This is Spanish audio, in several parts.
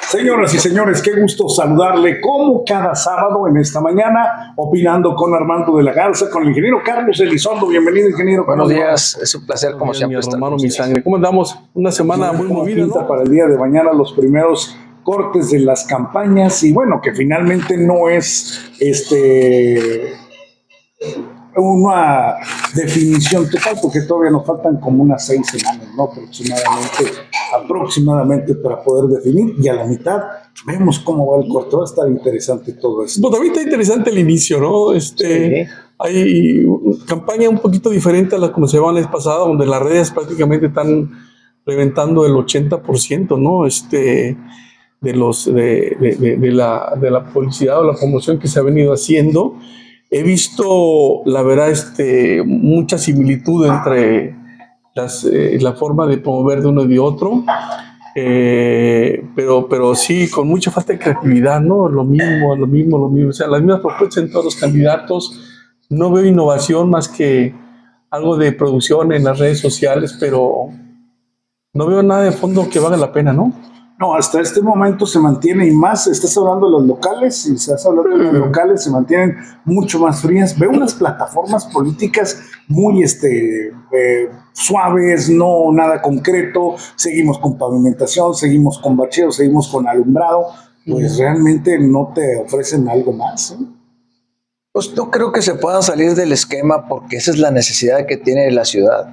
Señoras y señores, qué gusto saludarle como cada sábado en esta mañana, opinando con Armando de la Garza, con el ingeniero Carlos Elizondo. Bienvenido, ingeniero. Buenos días, es un placer como siempre estar con mi sangre. ¿Cómo andamos? Una semana muy movida, ¿no? Para el día de mañana los primeros cortes de las campañas y bueno, que finalmente no es una definición total, porque todavía nos faltan como unas 6 semanas, ¿no? Aproximadamente para poder definir, y a la mitad vemos cómo va el corte. Va a estar interesante todo esto. Pues también está interesante el inicio, ¿no? Sí. Hay campaña un poquito diferente a la que nos llevaban la vez pasada, donde las redes prácticamente están reventando el 80%, ¿no? De la publicidad o la promoción que se ha venido haciendo. He visto, la verdad, mucha similitud entre la forma de promover de uno y de otro, pero sí, con mucha falta de creatividad, ¿no? Lo mismo. O sea, las mismas propuestas en todos los candidatos. No veo innovación más que algo de producción en las redes sociales, pero no veo nada de fondo que valga la pena, ¿no? No, hasta este momento se mantiene, y más, estás hablando de los locales, y estás hablando de los locales, se mantienen mucho más frías. Veo unas plataformas políticas muy suaves, no nada concreto. Seguimos con pavimentación, seguimos con bacheo, seguimos con alumbrado. Pues realmente no te ofrecen algo más, ¿eh? Pues no creo que se puedan salir del esquema, porque esa es la necesidad que tiene la ciudad.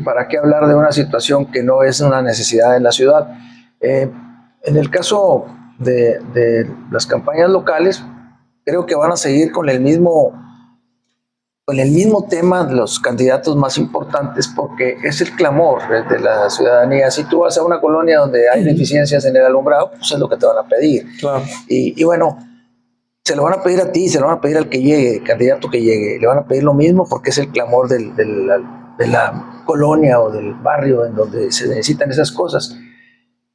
¿Para qué hablar de una situación que no es una necesidad en la ciudad? En el caso de las campañas locales, creo que van a seguir con el mismo tema de los candidatos más importantes, porque es el clamor de la ciudadanía. Si tú vas a una colonia donde hay deficiencias en el alumbrado, pues es lo que te van a pedir. Claro. Y bueno, se lo van a pedir a ti, se lo van a pedir al que llegue, el candidato que llegue. Le van a pedir lo mismo porque es el clamor de la colonia o del barrio en donde se necesitan esas cosas.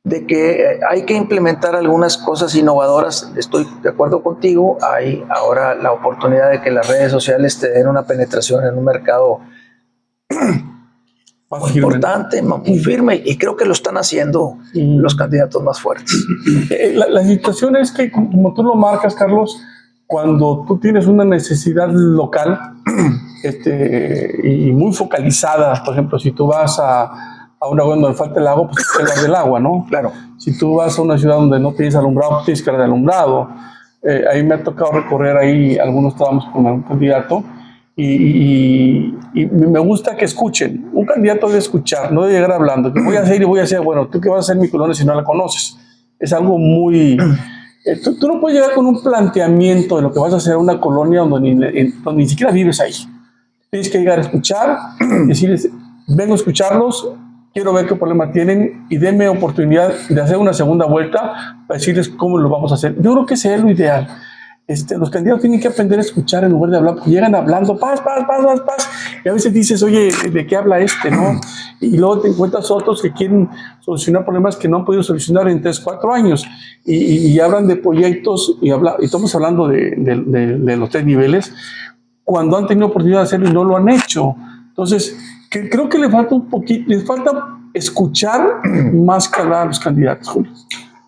De que hay que implementar algunas cosas innovadoras, estoy de acuerdo contigo. Hay ahora la oportunidad de que las redes sociales te den una penetración en un mercado muy importante, muy firme, y creo que lo están haciendo los candidatos más fuertes. La situación es que, como tú lo marcas, Carlos, cuando tú tienes una necesidad local y muy focalizada, por ejemplo, si tú vas a una ciudad donde falta el agua, pues tienes que hablar del agua, ¿no? Claro. Si tú vas a una ciudad donde no tienes alumbrado, pues tienes que hablar de alumbrado. Ahí me ha tocado recorrer ahí algunos tramos con un candidato y me gusta que escuchen. Un candidato debe escuchar, no debe llegar hablando. ¿Qué voy a hacer? Y voy a hacer, bueno, ¿tú qué vas a hacer en mi colonia si no la conoces? Es algo muy... Tú no puedes llegar con un planteamiento de lo que vas a hacer en una colonia donde ni siquiera vives ahí. Tienes que llegar a escuchar, decirles, vengo a escucharlos, quiero ver qué problema tienen y denme oportunidad de hacer una segunda vuelta para decirles cómo lo vamos a hacer. Yo creo que ese es lo ideal. Los candidatos tienen que aprender a escuchar en lugar de hablar, porque llegan hablando, paz, y a veces dices, oye, ¿de qué habla no? Y luego te encuentras otros que quieren solucionar problemas que no han podido solucionar en 3, 4 años, y hablan de proyectos, y estamos hablando de los 3 niveles, cuando han tenido oportunidad de hacerlo y no lo han hecho. Entonces, creo que le falta un poquito, les falta escuchar más que hablar a los candidatos, Julio.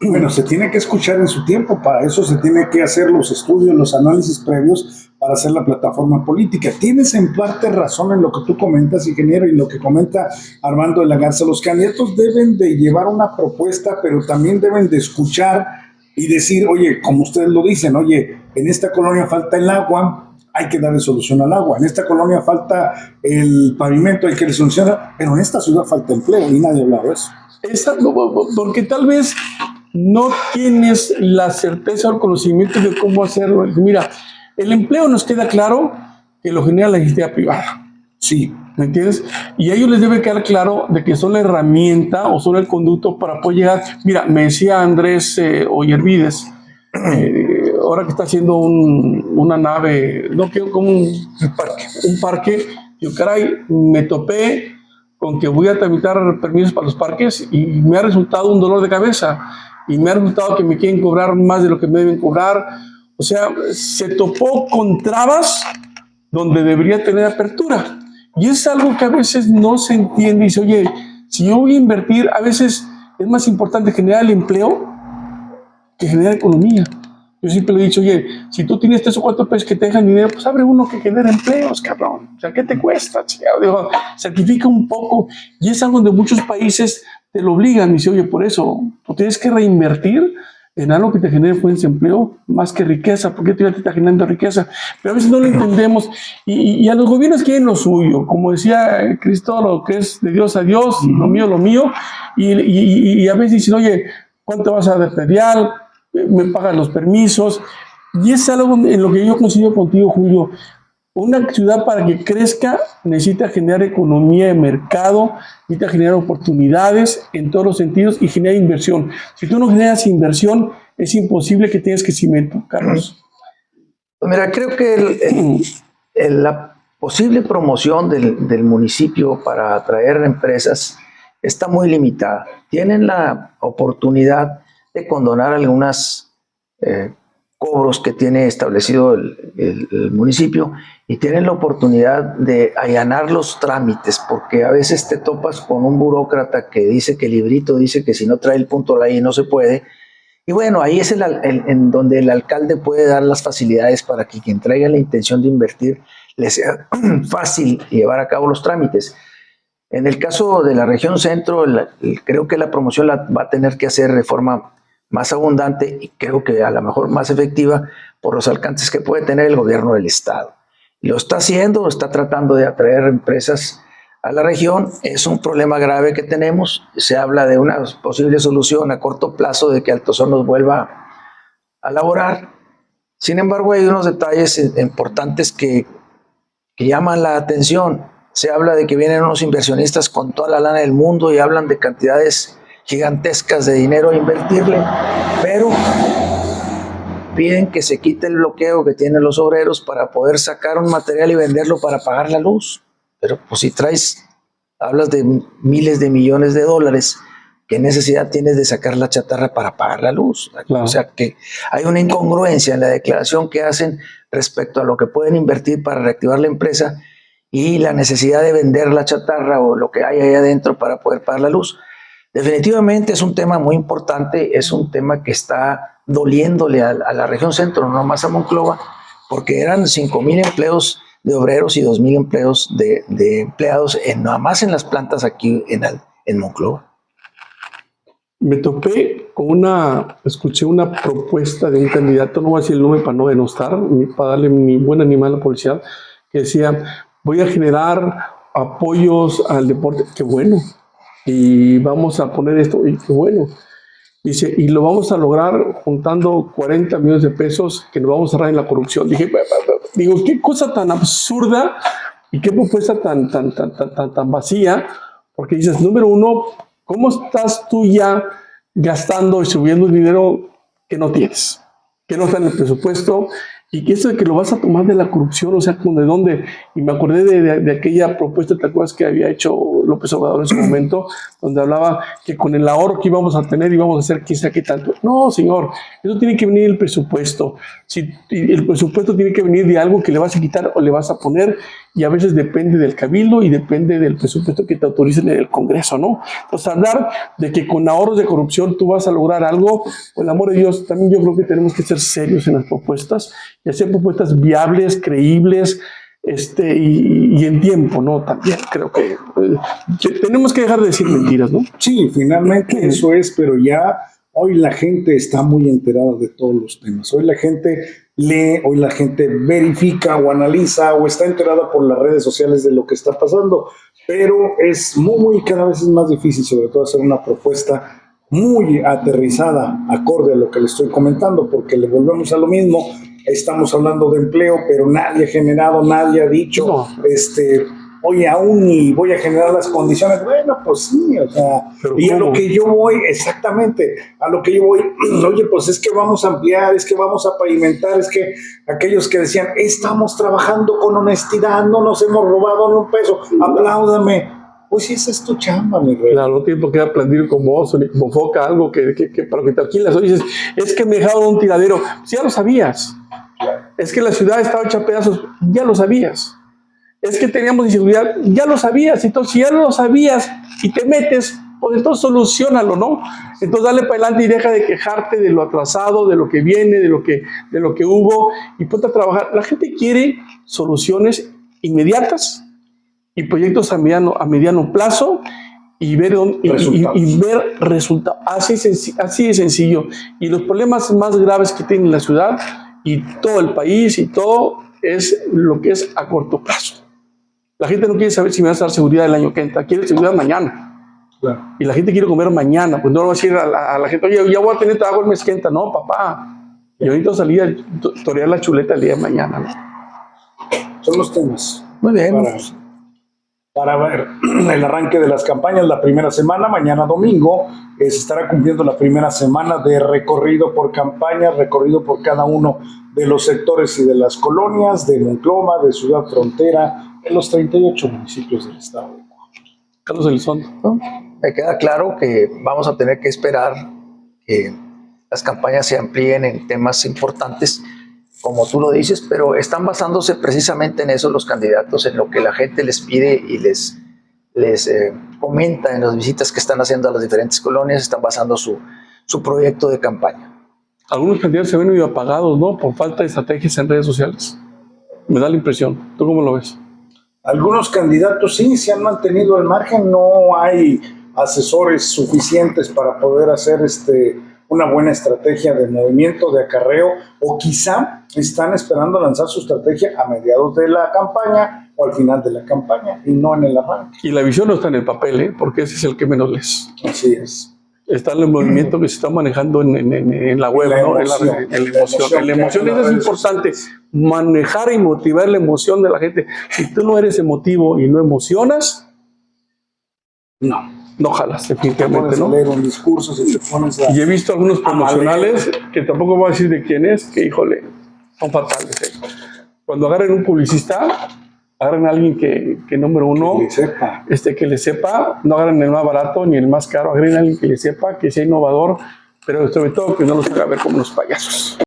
Bueno, se tiene que escuchar en su tiempo. Para eso se tiene que hacer los estudios, los análisis previos para hacer la plataforma política. Tienes en parte razón en lo que tú comentas, ingeniero, y lo que comenta Armando de la Garza. Los candidatos deben de llevar una propuesta, pero también deben de escuchar y decir, oye, como ustedes lo dicen, oye, en esta colonia falta el agua, hay que darle solución al agua. En esta colonia falta el pavimento, hay que darle solución, pero en esta ciudad falta empleo, y nadie habla de eso. Exacto, porque tal vez no tienes la certeza o el conocimiento de cómo hacerlo. Mira, el empleo nos queda claro que lo genera la iniciativa privada. Sí. ¿Me entiendes? Y a ellos les debe quedar claro de que son la herramienta o son el conducto para poder llegar. Mira, me decía Andrés Oyervides, ahora que está haciendo una nave, no quiero como un parque, yo caray, me topé con que voy a tramitar permisos para los parques y me ha resultado un dolor de cabeza. Y me ha resultado que me quieren cobrar más de lo que me deben cobrar. O sea, se topó con trabas donde debería tener apertura. Y es algo que a veces no se entiende. Y dice, oye, si yo voy a invertir, a veces es más importante generar el empleo que genera economía. Yo siempre le he dicho, oye, si tú tienes 3 o 4 pesos que te dejan dinero, pues abre uno que genera empleos, cabrón. O sea, ¿qué te cuesta? Digo, sacrifica un poco. Y es algo donde muchos países te lo obligan. Dice, oye, por eso, tú tienes que reinvertir en algo que te genere fuentes de empleo más que riqueza, porque te está generando riqueza. Pero a veces no lo entendemos y a los gobiernos quieren lo suyo, como decía Cristo, lo que es de Dios a Dios, lo mío, y a veces dicen, oye, ¿cuánto vas a dar predial? Me pagan los permisos, y es algo en lo que yo coincido contigo, Julio. Una ciudad para que crezca necesita generar economía de mercado, necesita generar oportunidades en todos los sentidos y generar inversión. Si tú no generas inversión, es imposible que tengas crecimiento, Carlos. Mira, creo que la posible promoción del municipio para atraer empresas está muy limitada. Tienen la oportunidad de condonar algunas cobros que tiene establecido el municipio y tienen la oportunidad de allanar los trámites, porque a veces te topas con un burócrata que dice que el librito dice que si no trae el punto la I no se puede. Y bueno, ahí es en donde el alcalde puede dar las facilidades para que quien traiga la intención de invertir le sea fácil llevar a cabo los trámites. En el caso de la región centro, creo que la promoción la va a tener que hacer de forma más abundante y creo que a lo mejor más efectiva por los alcances que puede tener el gobierno del estado. Lo está haciendo, está tratando de atraer empresas a la región. Es un problema grave que tenemos. Se habla de una posible solución a corto plazo de que Altos Hornos vuelva a laborar. Sin embargo, hay unos detalles importantes que llaman la atención. Se habla de que vienen unos inversionistas con toda la lana del mundo y hablan de cantidades gigantescas de dinero a invertirle, pero piden que se quite el bloqueo que tienen los obreros para poder sacar un material y venderlo para pagar la luz. Pero pues si hablas de miles de millones de dólares, ¿qué necesidad tienes de sacar la chatarra para pagar la luz? Claro. O sea que hay una incongruencia en la declaración que hacen respecto a lo que pueden invertir para reactivar la empresa y la necesidad de vender la chatarra o lo que hay ahí adentro para poder pagar la luz. Definitivamente es un tema muy importante, es un tema que está doliéndole a la región centro, no más a Monclova, porque eran 5,000 empleos de obreros y 2,000 empleos de empleados nada más en las plantas aquí en Monclova. Me topé con escuché una propuesta de un candidato, no voy a decir el nombre para no denostar, para darle mi buen animal a la policía, que decía, voy a generar apoyos al deporte, qué bueno, y vamos a poner esto, y qué bueno. Dice, y lo vamos a lograr juntando 40 millones de pesos que nos vamos a ahorrar en la corrupción. Digo, qué cosa tan absurda y qué propuesta tan vacía, porque dices, número uno, ¿cómo estás tú ya gastando y subiendo dinero que no tienes? Que no está en el presupuesto y que eso de que lo vas a tomar de la corrupción, o sea, ¿de dónde? Y me acordé de aquella propuesta, ¿te acuerdas que había hecho López Obrador en su momento? Donde hablaba que con el ahorro que íbamos a tener íbamos a hacer quién sabe qué tanto. No, señor, eso tiene que venir del presupuesto. El presupuesto tiene que venir de algo que le vas a quitar o le vas a poner, y a veces depende del cabildo y depende del presupuesto que te autoricen en el Congreso, ¿no? Entonces, hablar de que con ahorros de corrupción tú vas a lograr algo, por el amor de Dios, también yo creo que tenemos que ser serios en las propuestas y hacer propuestas viables, creíbles, y en tiempo, ¿no? También creo que tenemos que dejar de decir mentiras, ¿no? Sí, finalmente eso es, pero ya hoy la gente está muy enterada de todos los temas. Hoy la gente lee, hoy la gente verifica o analiza o está enterada por las redes sociales de lo que está pasando, pero es cada vez es más difícil, sobre todo hacer una propuesta muy aterrizada, acorde a lo que le estoy comentando, porque le volvemos a lo mismo. Estamos hablando de empleo, pero nadie ha generado, nadie ha dicho, oye, aún ni voy a generar las condiciones. Bueno, pues sí, o sea, pero y ¿cómo? A lo que yo voy, exactamente, a lo que yo voy, oye, pues es que vamos a ampliar, es que vamos a pavimentar, es que aquellos que decían, estamos trabajando con honestidad, no nos hemos robado ni un peso, apláudame. Pues sí, esa es tu chamba, mi rey. Claro, no tiene por qué aplaudir como oso ni como foca, algo que para que te alquilas. Oye, dices, es que me dejaron un tiradero. Sí, ya lo sabías. Es que la ciudad estaba hecha a pedazos, ya lo sabías. Es que teníamos inseguridad, ya lo sabías. Entonces, si ya lo sabías y te metes, pues entonces solucionalo, ¿no? Entonces dale para adelante y deja de quejarte de lo atrasado, de lo que viene, de lo que hubo, y ponte a trabajar. La gente quiere soluciones inmediatas y proyectos a mediano plazo, y ver, y ver resultados. Así de sencillo. Y los problemas más graves que tiene la ciudad y todo el país y todo es lo que es a corto plazo. La gente no quiere saber si me vas a dar seguridad el año que entra, quiere seguridad mañana. Claro. Y la gente quiere comer mañana. Pues no le voy a decir a la gente, oye, ya voy a tener trabajo el mes que entra. No, papá. Y ahorita salí a torear la chuleta el día de mañana, ¿no? Son los temas. Muy bien. Para ver el arranque de las campañas, la primera semana, mañana domingo, se estará cumpliendo la primera semana de recorrido por campaña, recorrido por cada uno de los sectores y de las colonias de Monclova, de Ciudad Frontera, en los 38 municipios del estado. Carlos Elizondo. ¿No? Me queda claro que vamos a tener que esperar que las campañas se amplíen en temas importantes, como tú lo dices, pero están basándose precisamente en eso los candidatos, en lo que la gente les pide y les comenta en las visitas que están haciendo a las diferentes colonias. Están basando su proyecto de campaña. Algunos candidatos se ven medio apagados, ¿no? Por falta de estrategias en redes sociales. Me da la impresión. ¿Tú cómo lo ves? Algunos candidatos sí se han mantenido al margen, no hay asesores suficientes para poder hacer una buena estrategia de movimiento, de acarreo, o quizá están esperando lanzar su estrategia a mediados de la campaña o al final de la campaña y no en el arranque. Y la visión no está en el papel, ¿eh? Porque ese es el que menos lees. Así es. Está en el movimiento que se está manejando en la web, ¿no? En la emoción. La emoción es importante, manejar y motivar la emoción de la gente. Si tú no eres emotivo y no emocionas, no jalas, definitivamente, ¿no? Leer un discurso, si te pones a... Y he visto algunos promocionales, que tampoco voy a decir de quién es, que, híjole, son fatales, ¿eh? Cuando agarren un publicista, agarren a alguien que número uno, que le sepa, no agarren el más barato ni el más caro, agarren a alguien que le sepa, que sea innovador, pero sobre todo que no los haga ver como unos payasos.